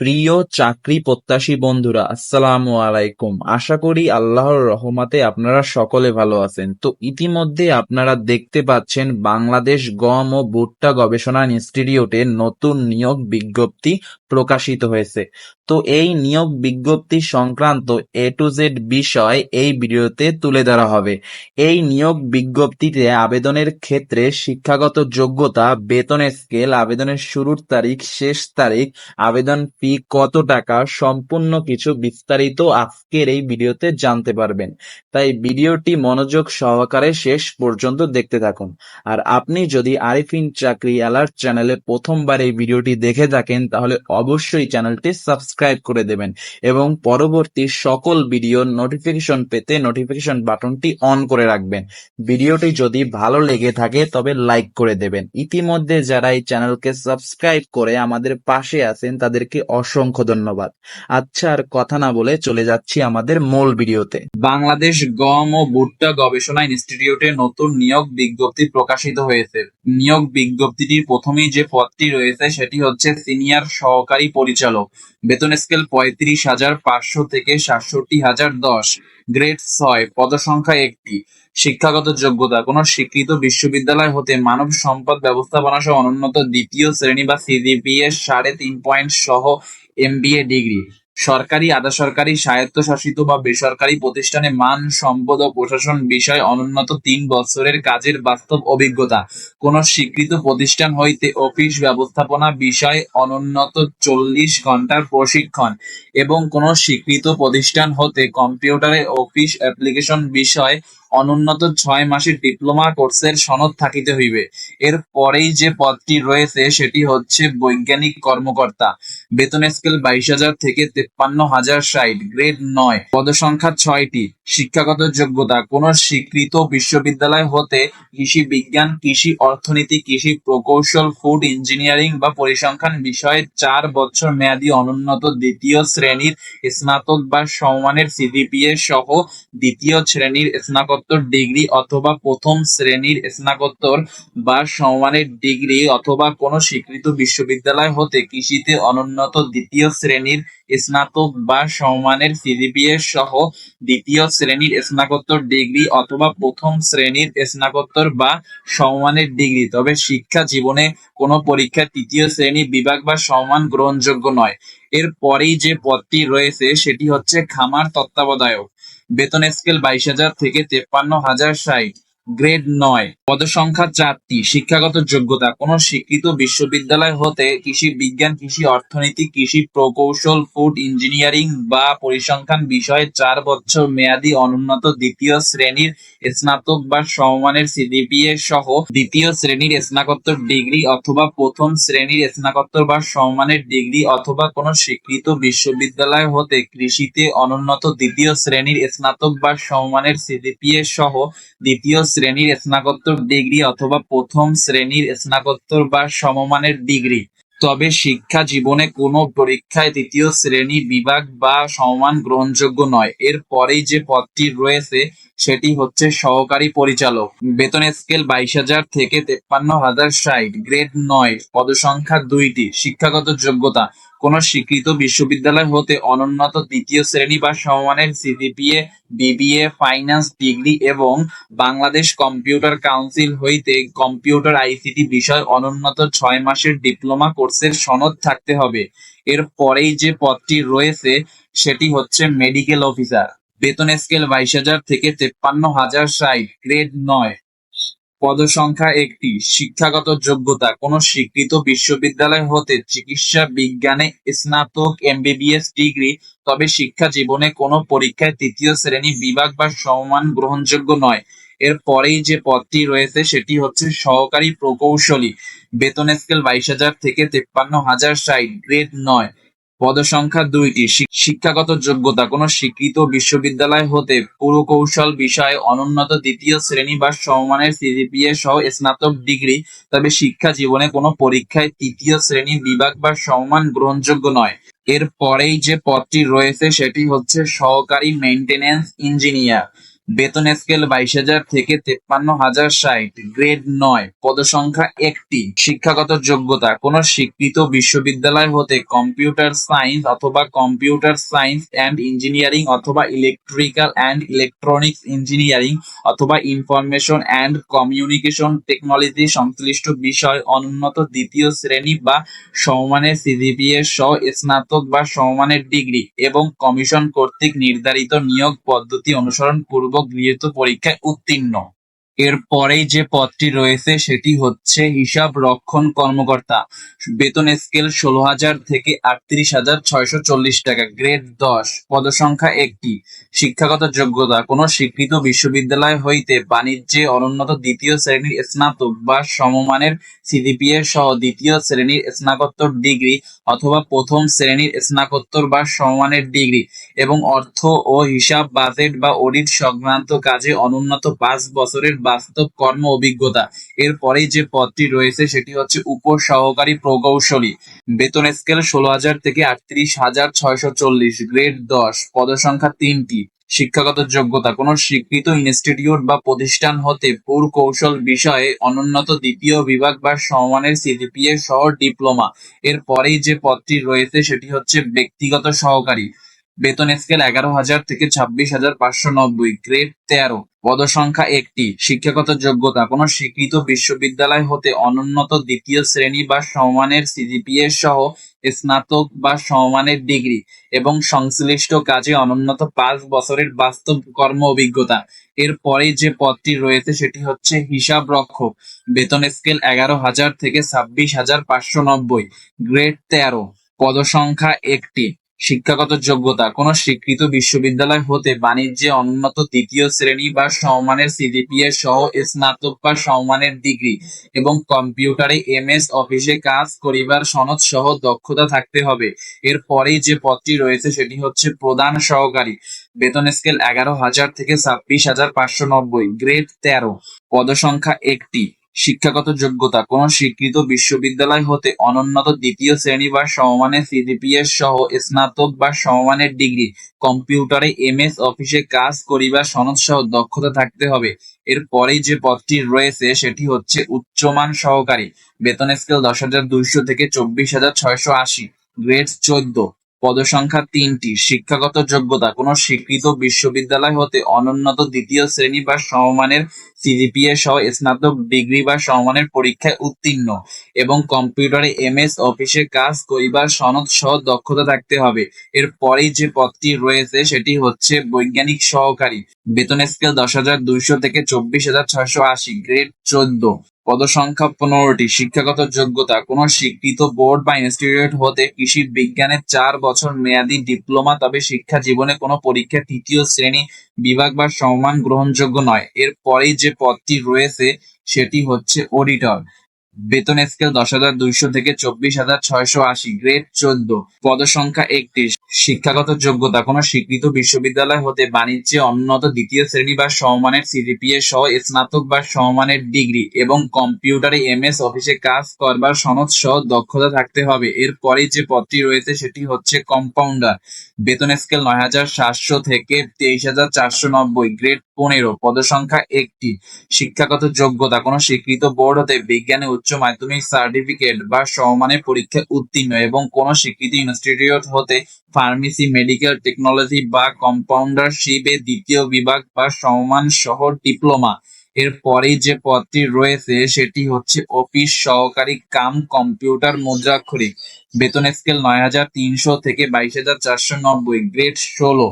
প্রিয় চাকরি প্রত্যাশী বন্ধুরা, আসসালামু আলাইকুম। আশা করি আল্লাহর রহমতে আপনারা সকলে ভালো আছেন। তো ইতিমধ্যে আপনারা দেখতে পাচ্ছেন বাংলাদেশ গম ও ভুট্টা গবেষণা ইনস্টিটিউটে নতুন নিয়োগ বিজ্ঞপ্তি প্রকাশিত হয়েছে। তো এই নিয়োগ বিজ্ঞপ্তি সংক্রান্ত এ টু জেড বিষয় এই ভিডিওতে তুলে ধরা হবে। এই নিয়োগ বিজ্ঞপ্তিতে আবেদনের ক্ষেত্রে শিক্ষাগত যোগ্যতা, বেতন স্কেল, আবেদনের শুরুর তারিখ, শেষ তারিখ, আবেদন ফি কত টাকা, সম্পূর্ণ কিছু বিস্তারিত আজকের এই ভিডিওতে জানতে পারবেন। তাই ভিডিওটি মনোযোগ সহকারে শেষ পর্যন্ত দেখতে থাকুন। আর আপনি যদি আরিফিন চাকরি অ্যালার্ট চ্যানেলে প্রথমবার এই ভিডিওটি দেখে থাকেন তাহলে অবশ্যই চ্যানেলটি সাবস্ক্রাইব করে দেবেন এবং পরবর্তী সকল ভিডিওর নোটিফিকেশন পেতে নোটিফিকেশন বাটনটি অন করে রাখবেন। ভিডিওটি যদি ভালো লেগে থাকে তবে লাইক করে দেবেন। ইতিমধ্যে যারা এই চ্যানেলকে সাবস্ক্রাইব করে আমাদের পাশে আছেন তাদেরকে অসংখ্য ধন্যবাদ। আচ্ছা, আর কথা না বলে চলে যাচ্ছি আমাদের মূল ভিডিওতে। বাংলাদেশ গম ও ভুট্টা গবেষণা ইনস্টিটিউটে নতুন নিয়োগ বিজ্ঞপ্তি প্রকাশিত হয়েছে। নিয়োগ বিজ্ঞপ্তিটির প্রথমেই যে পদটি রয়েছে সেটি হচ্ছে সিনিয়র সহকারী পরিচালক। বেতন স্কেল 35,500 থেকে 67,010, গ্রেড 6, পদসংখ্যা 1টি। শিক্ষাগত যোগ্যতা: কোন স্বীকৃত বিশ্ববিদ্যালয় হতে মানব সম্পদ ব্যবস্থাপনা সহ অনুন্নত দ্বিতীয় শ্রেণী বা সিজিপিএ 3.5 পয়েন্ট সহ এমবিএ ডিগ্রি। সরকারি, আধা সরকারি, স্বায়ত্তশাসিত বা বেসরকারি প্রতিষ্ঠানে মান সম্পদ ও প্রশাসন বিষয়ে অনুন্নত 3 বছরের কাজের বাস্তব অভিজ্ঞতা। কোন স্বীকৃত প্রতিষ্ঠান হইতে অফিস ব্যবস্থাপনা বিষয়ে অনুন্নত 40 ঘন্টার প্রশিক্ষণ এবং কোন স্বীকৃত প্রতিষ্ঠান হতে কম্পিউটারে অফিস অ্যাপ্লিকেশন বিষয়ে অনুন্নত 6 মাসের ডিপ্লোমা কোর্সের সনদ থাকিতে হইবে। এর পরেই যে পদটি রয়েছে সেটি হচ্ছে বৈজ্ঞানিক কর্মকর্তা। বেতন স্কেল 22,000 থেকে 53,060, গ্রেড 9, পদসংখ্যা 6টি। শিক্ষাগত যোগ্যতা: কোন স্বীকৃত বিশ্ববিদ্যালয় হতে কৃষি বিজ্ঞান, কৃষি অর্থনীতি, কৃষি প্রকৌশল, ফুড ইঞ্জিনিয়ারিং বা পরিসংখ্যান বিষয়ে 4 বছর মেয়াদী অনুন্নত দ্বিতীয় শ্রেণীর স্নাতক বা সমমানের সিজিপিএ সহ দ্বিতীয় শ্রেণীর স্নাতকোত্তর ডিগ্রি অথবা প্রথম শ্রেণীর স্নাতকোত্তর বা সমমানের ডিগ্রি অথবা কোন স্বীকৃত বিশ্ববিদ্যালয় হতে কৃষিতে অনুন্নত দ্বিতীয় শ্রেণীর স্নাতক বা সমমানের সিজিপিএ সহ দ্বিতীয় শ্রেণীর স্নাতকোত্তর ডিগ্রি অথবা প্রথম শ্রেণীর স্নাতকোত্তর বা সমমানের ডিগ্রি, তবে শিক্ষা জীবনে কোনো পরীক্ষায় তৃতীয় শ্রেণী বিভাগ বা সমমান গ্রহণযোগ্য নয়। এর পরেই যে পদটি রয়েছে সেটি হচ্ছে খামার তত্ত্বাবধায়ক। বেতন স্কেল 22,000 থেকে 53,060, গ্রেড 9, পদসংখ্যা 4টি। শিক্ষাগত যোগ্যতা: কোন স্বীকৃত বিশ্ববিদ্যালয় হতে কৃষি বিজ্ঞান, কৃষি অর্থনীতি, কৃষি প্রকৌশল, ফুড ইঞ্জিনিয়ারিং বা পরিসংখ্যান বিষয়ে 4 বছর মেয়াদী অনুন্নত দ্বিতীয় শ্রেণীর স্নাতক বা সমমানের সিজিপিএ সহ দ্বিতীয় শ্রেণীর স্নাতকোত্তর ডিগ্রি অথবা প্রথম শ্রেণীর স্নাতকোত্তর বা সমমানের ডিগ্রি অথবা কোন স্বীকৃত বিশ্ববিদ্যালয় হতে কৃষিতে অনুন্নত দ্বিতীয় শ্রেণীর স্নাতক বা সমমানের সিজিপিএ সহ দ্বিতীয় শ্রেণীর স্নাতকোত্তর ডিগ্রি অথবা প্রথম শ্রেণীর স্নাতকোত্তর বা সমমানের ডিগ্রি, তবে শিক্ষা জীবনে কোনো পরীক্ষায় তৃতীয় শ্রেণী বিভাগ বা সমমান গ্রহণযোগ্য নয়। এর পরেই যে পদটি রয়েছে সেটি হচ্ছে সহকারী পরিচালক। বেতন স্কেল 22,000 থেকে 53,060, গ্রেড 9, পদসংখ্যা 2টি। শিক্ষাগত যোগ্যতা: কোন স্বীকৃত বিশ্ববিদ্যালয় হতে অনুন্নত তৃতীয় শ্রেণী বা সমমানের সিজিপিএ, বিবিএ, ফাইন্যান্স ডিগ্রি এবং বাংলাদেশ কম্পিউটার কাউন্সিল হইতে কম্পিউটার আইসিটি বিষয় অনুন্নত 6 মাসের ডিপ্লোমা কোর্সের সনদ থাকতে হবে। এর পরেই যে পদটি রয়েছে সেটি হচ্ছে মেডিকেল অফিসার। বেতন স্কেল 22,000 থেকে 53,060, গ্রেড 9, পদসংখ্যা 1টি। শিক্ষাগত যোগ্যতা: কোন স্বীকৃত বিশ্ববিদ্যালয় হতে চিকিৎসা বিজ্ঞানে স্নাতক এমবিবিএস ডিগ্রি, তবে শিক্ষা জীবনে কোনো পরীক্ষায় তৃতীয় শ্রেণী বিভাগ বা সমমান গ্রহণযোগ্য নয়। এর পরেই যে পদটি রয়েছে সেটি হচ্ছে সহকারী প্রকৌশলী। বেতন স্কেল 22,000 থেকে 53,060, গ্রেড 9, পদসংখ্যা 2টি। শিক্ষাগত যোগ্যতা: কোন স্বীকৃত বিশ্ববিদ্যালয় হতে পুরকৌশল বিষয়ে অনুন্নত দ্বিতীয় শ্রেণী বা সমমানের সিজিপিএ সহ স্নাতক ডিগ্রি, তবে শিক্ষা জীবনে কোনো পরীক্ষায় তৃতীয় শ্রেণী বিভাগ বা সমমান গ্রহণযোগ্য নয়। এর পরেই যে পদটি রয়েছে সেটি হচ্ছে সহকারী মেইনটেন্যান্স ইঞ্জিনিয়ার। বেতন স্কেল 22,000 থেকে 53,060, গ্রেড 9, পদসংখ্যা 1টি। শিক্ষাগত যোগ্যতা কোন স্বীকৃত বিশ্ববিদ্যালয় হতে কম্পিউটার সায়েন্স অথবা কম্পিউটার সায়েন্স অ্যান্ড ইঞ্জিনিয়ারিং অথবা ইলেকট্রিক্যাল অ্যান্ড ইলেকট্রনিক্স ইঞ্জিনিয়ারিং অথবা ইনফরমেশন অ্যান্ড কমিউনিকেশন টেকনোলজি সংশ্লিষ্ট বিষয় অনুন্নত দ্বিতীয় শ্রেণী বা সমমানের সিজিপিএ সহ স্নাতক বা সমমানের ডিগ্রি এবং কমিশন কর্তৃক নির্ধারিত নিয়োগ পদ্ধতি অনুসরণ পূর্বক গৃহীত পরীক্ষায় উত্তীর্ণ। এর পরেই যে পদটি রয়েছে সেটি হচ্ছে হিসাব রক্ষণ কর্মকর্তা। বেতন স্কেল 16,000 থেকে 38,640 টাকা, গ্রেড 10, পদসংখ্যা 1টি। শিক্ষাগত যোগ্যতা কোন স্বীকৃত বিশ্ববিদ্যালয় হইতে বাণিজ্যে অনুন্নত দ্বিতীয় শ্রেণীর স্নাতক বা সমমানের সিজিপিএ সহ দ্বিতীয় শ্রেণীর স্নাতকোত্তর ডিগ্রি অথবা প্রথম শ্রেণীর স্নাতকোত্তর বা সমমানের ডিগ্রি এবং অর্থ ও হিসাব, বাজেট বা অডিট সংক্রান্ত কাজে অনুন্নত 5 বছরের বাস্তব কর্ম অভিজ্ঞতা। এর পরেই যে পদটি রয়েছে সেটি হচ্ছে উপসহকারী প্রকৌশলী। বেতন স্কেল 16,000 থেকে 38,640, গ্রেড 10, পদসংখ্যা 3টি। শিক্ষাগত যোগ্যতা কোন স্বীকৃত ইনস্টিটিউট বা প্রতিষ্ঠান হতে পুরকৌশল বিষয়ে অনুন্নত দ্বিতীয় বিভাগ বা সমমানের সিজিপিএ সহ ডিপ্লোমা। এর পরেই যে পদটি রয়েছে সেটি হচ্ছে ব্যক্তিগত সহকারী। বেতন স্কেল 11,000 থেকে 26,590, গ্রেড 13, পদসংখ্যা 1টি। শিক্ষাগত যোগ্যতা কোন স্বীকৃত বিশ্ববিদ্যালয় হতে অনুন্নত দ্বিতীয় শ্রেণী বা সমমানের সিজিপিএ সহ স্নাতক বা সমমানের ডিগ্রি এবং সংশ্লিষ্ট কাজে অনুন্নত 5 বছরের বাস্তব কর্ম অভিজ্ঞতা। এর পরেই যে পদটি রয়েছে সেটি হচ্ছে হিসাব রক্ষক। বেতন স্কেল 11,000 থেকে 26,590, গ্রেড 13, পদসংখ্যা 1টি। শিক্ষাগত যোগ্যতা কোন স্বীকৃত বিশ্ববিদ্যালয় হতে বাণিজ্যে অনুন্নত তৃতীয় শ্রেণী বা সমমানের সিজিপিএ সহ স্নাতক বা সমমানের ডিগ্রি এবং কম্পিউটারে এমএস অফিসে কাজ করিবার সনদ সহ দক্ষতা থাকতে হবে। এর পরেই যে পদটি রয়েছে সেটি হচ্ছে প্রধান সহকারী। বেতন স্কেল 11,000 থেকে 26,590, গ্রেড 13, পদসংখ্যা 1টি। শিক্ষাগত যোগ্যতা কোন স্বীকৃত বিশ্ববিদ্যালয় হতে অনুন্নত দ্বিতীয় শ্রেণী বা সমমানের সিজিপিএ সহ স্নাতক বা সমমানের ডিগ্রি, কম্পিউটারে এমএস অফিসে কাজ করিবার সনদ সহ দক্ষতা থাকতে হবে। এর পরেই যে পদটি রয়েছে সেটি হচ্ছে উচ্চমান সহকারী। বেতন স্কেল 10,200 থেকে 24,680, গ্রেড 14, পদসংখ্যা 3টি। শিক্ষাগত যোগ্যতা কোন স্বীকৃত বিশ্ববিদ্যালয় হতে অনুন্নত দ্বিতীয় শ্রেণী বা সমমানের সিজিপিএ সহ স্নাতক ডিগ্রি বা সমমানের পরীক্ষায় উত্তীর্ণ এবং কম্পিউটারে এমএস অফিসে কাজ করিবার সনদ সহ দক্ষতা থাকতে হবে। এর পরেই যে পদটি রয়েছে সেটি হচ্ছে বৈজ্ঞানিক সহকারী। বেতন স্কেল 10,200 থেকে 24,680, গ্রেড 14, পদসংখ্যা 15টি। শিক্ষাগত যোগ্যতা কোন স্বীকৃত বোর্ড বা ইনস্টিটিউট হতে কৃষি বিজ্ঞানে 4 বছর মেয়াদী ডিপ্লোমা, তবে শিক্ষা জীবনে কোনো পরীক্ষা তৃতীয় শ্রেণী বিভাগ বা সমমান গ্রহণযোগ্য নয়। এর পরেই যে পদটি রয়েছে সেটি হচ্ছে অডিটর। বেতন স্কেল 10,200 থেকে 24,680, গ্রেড 14, পদসংখ্যা 1টি। শিক্ষাগত যোগ্যতা কোন স্বীকৃত বিশ্ববিদ্যালয় হতে বাণিজ্যে অনুন্নত দ্বিতীয় শ্রেণী বা সমমানের সিজিপিএ সহ স্নাতক বা সমমানের ডিগ্রি এবং কম্পিউটারে এমএস অফিসে কাজ করবার সনদ সহ দক্ষতা থাকতে হবে। এর পরেই যে পদটি রয়েছে সেটি হচ্ছে কম্পাউন্ডার। বেতন স্কেল 9,700 থেকে 23,490, গ্রেড 15, পদসংখ্যা 1টি। শিক্ষাগত যোগ্যতা কোন স্বীকৃত বোর্ড হতে বিজ্ঞানে উচ্চ মাধ্যমিক সার্টিফিকেট বা সমমানের পরীক্ষায় উত্তীর্ণ এবং কোন স্বীকৃত ইনস্টিটিউট হতে ফার্মেসি, মেডিকেল টেকনোলজি বা কম্পাউন্ডারশিপে দ্বিতীয় বিভাগ বা সমমান সহ ডিপ্লোমা। এর পরেই যে পদটি রয়েছে সেটি হচ্ছে অফিস সহকারী কাম কম্পিউটার মুদ্রাক্ষরিক। বেতন স্কেল 9,300 থেকে 22,490, গ্রেড 16,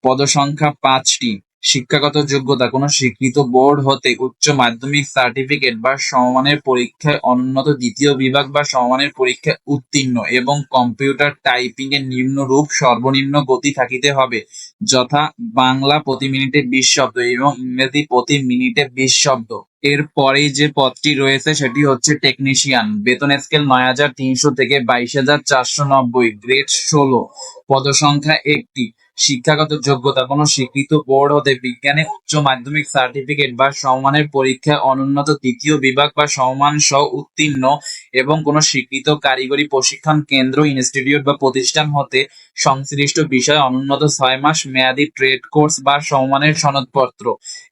পদসংখ্যা 5টি। শিক্ষাগত যোগ্যতা কোন স্বীকৃত বোর্ড হতে উচ্চ মাধ্যমিক সার্টিফিকেট বা সমমানের পরীক্ষায় অনুন্নত দ্বিতীয় বিভাগ বা সমমানের পরীক্ষায় উত্তীর্ণ এবং কম্পিউটার টাইপিং এর নিম্নরূপ সর্বনিম্ন গতি থাকিতে হবে, যথা বাংলা প্রতি মিনিটে 20 শব্দ এবং ইংরেজি প্রতি মিনিটে 20 শব্দ। এর পরেই যে পদটি রয়েছে সেটি হচ্ছে টেকনিশিয়ান। বেতন স্কেল 9,300 থেকে 22,490, গ্রেড 16, পদসংখ্যা 1টি। শিক্ষাগত যোগ্যতা: কোনো স্বীকৃত বোর্ড হতে বিজ্ঞানে উচ্চ মাধ্যমিক সার্টিফিকেট বা সমমানের পরীক্ষায় অনুন্নত দ্বিতীয় বিভাগ বা সমমান সহ উত্তীর্ণ এবং কোনো স্বীকৃত কারিগরি প্রশিক্ষণ কেন্দ্র, ইনস্টিটিউট বা প্রতিষ্ঠান হতে সংশ্লিষ্ট বিষয়ে অনুন্নত 6 মাস মেয়াদী ট্রেড কোর্স বা সমমানের সনদপত্র।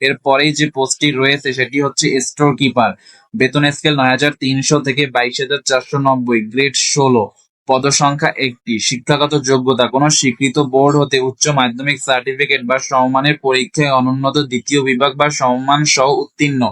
এরপরেই যে পোস্টটি রয়েছে সেটি হচ্ছে স্টোর কিপার। বেতন স্কেল ৯,৩০০ থেকে ২২,৪৯০, গ্রেড ১৬, পদসংখ্যা ১টি। শিক্ষাগত যোগ্যতা: কোনো স্বীকৃত বোর্ড হতে উচ্চ মাধ্যমিক সার্টিফিকেট বা সমমানের পরীক্ষায় অনুন্নত দ্বিতীয় বিভাগ বা সমমান সহ উত্তীর্ণ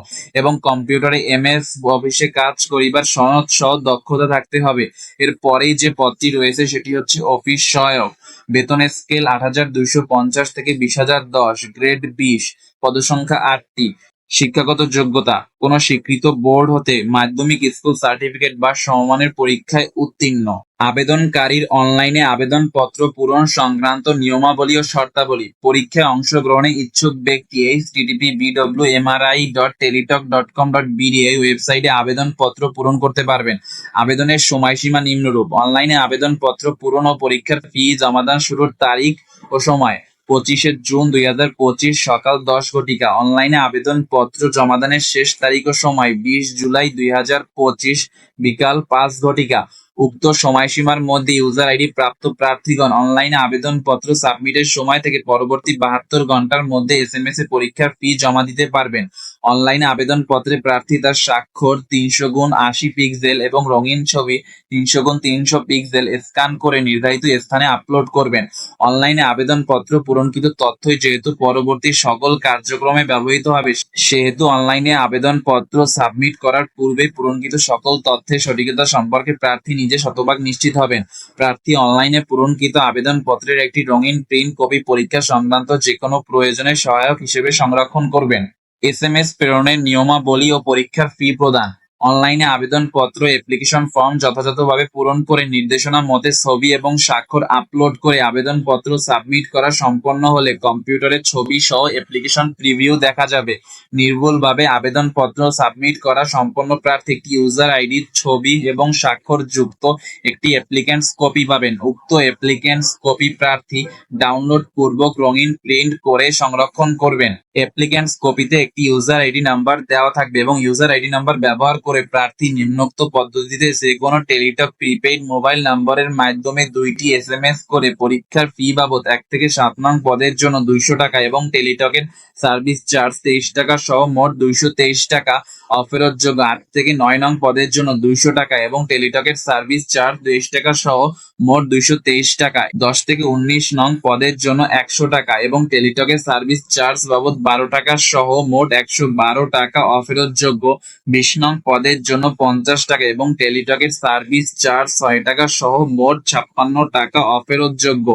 এবং কম্পিউটারে এমএস অফিসে কাজ করিবার সনদ সহ দক্ষতা থাকতে হবে। এর পরেই যে পদটি রয়েছে সেটি হচ্ছে অফিস সহায়ক। বেতন স্কেল ৮,২৫০ থেকে ২০,০১০, গ্রেড ২০, পদসংখ্যা ৮টি। শিক্ষাগত যোগ্যতা: কোনো স্বীকৃত বোর্ড হতে মাধ্যমিক স্কুল সার্টিফিকেট বা সমমানের পরীক্ষায় উত্তীর্ণ। আবেদনকারীর অনলাইনে আবেদনপত্র পূরণ সংক্রান্ত নিয়মাবলী ও শর্তাবলী: পরীক্ষায় অংশগ্রহণে ইচ্ছুক ব্যক্তি http://bwmri.teletalk.com.bd এই ওয়েবসাইটে আবেদনপত্র পূরণ করতে পারবেন। আবেদনের সময়সীমা নিম্নরূপ: অনলাইনে আবেদনপত্র পূরণ ও পরীক্ষার ফি জমাদান শুরুর তারিখ ও সময়: ২৫শে জুন ২০২৫ সকাল ১০ ঘটিকা। অনলাইনে আবেদনপত্র জমাদানের শেষ তারিখ ও সময়: ২০ জুলাই ২০২৫ বিকাল ৫ ঘটিকা। উক্ত সময়সীমার মধ্যে ইউজার আইডি প্রাপ্ত প্রার্থীগণ অনলাইনে আবেদনপত্র সাবমিটের সময় থেকে পরবর্তী ৭২ ঘন্টার মধ্যে এসএমএস এ পরীক্ষার ফি জমা দিতে পারবেন। অনলাইনে আবেদনপত্রে প্রার্থী তার স্বাক্ষর ৩০০x৮০ পিক্সেল এবং রঙিন ছবি ৩০০x৩০০ পিক্সেল স্ক্যান করে নির্ধারিত স্থানে আপলোড করবেন। অনলাইনে আবেদনপত্র পূরণকৃত তথ্যই যেহেতু পরবর্তী সকল কার্যক্রমে ব্যবহৃত হবে, সেহেতু অনলাইনে আবেদনপত্র সাবমিট করার পূর্বে পূরণকৃত সকল তথ্যের সঠিকতা সম্পর্কে প্রার্থী নিজে শতভাগ নিশ্চিত হবেন। প্রার্থী অনলাইনে পূরণকৃত আবেদনপত্রের একটি রঙিন প্রিন্ট কপি পরীক্ষা সংক্রান্ত যেকোনো প্রয়োজনে সহায়ক হিসেবে সংরক্ষণ করবেন। এসএমএস প্রেরণের নিয়মাবলী ও পরীক্ষার ফি প্রদান: অনলাইনে আবেদনপত্র অ্যাপ্লিকেশন ফর্ম যথাযথভাবে পূরণ করে নির্দেশনা মতে ছবি এবং স্বাক্ষর আপলোড করে আবেদনপত্র সাবমিট করা সম্পন্ন হলে কম্পিউটারে ছবি সহ অ্যাপ্লিকেশন প্রিভিউ দেখা যাবে। নির্ভুলভাবে আবেদনপত্র সাবমিট করা সম্পন্ন প্রার্থী একটি ইউজার আইডি, ছবি এবং স্বাক্ষর যুক্ত একটি অ্যাপ্লিক্যান্টস কপি পাবেন। উক্ত অ্যাপ্লিক্যান্টস কপি প্রার্থী ডাউনলোড পূর্বক রঙিন প্রিন্ট করে সংরক্ষণ করবেন। অ্যাপ্লিক্যান্টস কপিতে একটি ইউজার আইডি নাম্বার দেওয়া থাকবে এবং ইউজার আইডি নাম্বার ব্যবহার করে প্রার্থী নিম্নোক্ত পদ্ধতিতে যে কোনো টেলিটক প্রিপেইড মোবাইল নম্বরের মাধ্যমে ২টি এসএমএস করে পরীক্ষার ফি বাবদ ১ থেকে ৭ নং পদের জন্য ২০০ টাকা এবং টেলিটকের সার্ভিস চার্জ ২৩ টাকা সহ মোট ২২৩ টাকা অফেরতযোগ্য। ৮ থেকে ৯ নং পদের জন্য ২০০ টাকা এবং টেলিটকের সার্ভিস চার্জ ২৩ টাকা সহ মোট ২২৩ টাকা। ১০ থেকে ১৯ নং পদের জন্য ১০০ টাকা এবং টেলিটকের সার্ভিস চার্জ বাবদ ১২ টাকা সহ মোট ১১২ টাকা অফেরতযোগ্য। ২০ নং পদের জন্য ৫০ টাকা এবং টেলিটকের সার্ভিস চার্জ ৬ টাকা সহ মোট ৫৬ টাকা অফেরতযোগ্য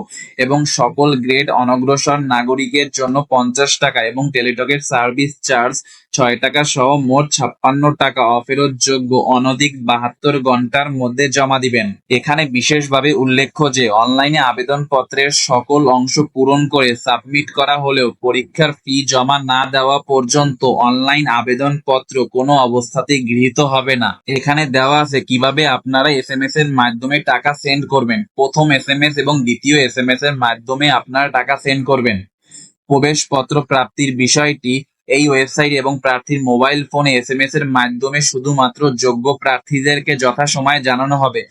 এবং সকল গ্রেড অনগ্রসর নাগরিকের জন্য ৫০ টাকা এবং টেলিটকের সার্ভিস চার্জ ৬ টাকা সহ মোট ৫৬ টাকা অফেরতযোগ্য অনধিক ৭২ ঘন্টার মধ্যে জমা দিবেন। এখানে বিশেষভাবে উল্লেখ্য যে অনলাইনে আবেদনপত্রের সকল অংশ পূরণ করে সাবমিট করা হলেও পরীক্ষার ফি জমা না দেওয়া পর্যন্ত অনলাইন আবেদনপত্র কোনো অবস্থাতেই গৃহীত হবে না। এখানে দেওয়া আছে কিভাবে আপনারা এসএমএস এর মাধ্যমে টাকা সেন্ড করবেন। প্রথম এসএমএস এবং দ্বিতীয় এসএমএস এর মাধ্যমে আপনারা টাকা সেন্ড করবেন। প্রবেশপত্র প্রাপ্তির বিষয়টি এই ওয়েবসাইট এবং প্রার্থীর মোবাইল ফোনে এসএমএস এর মাধ্যমে শুধুমাত্র যোগ্য প্রার্থীদেরকে যথাসময়ে জানানো হবে।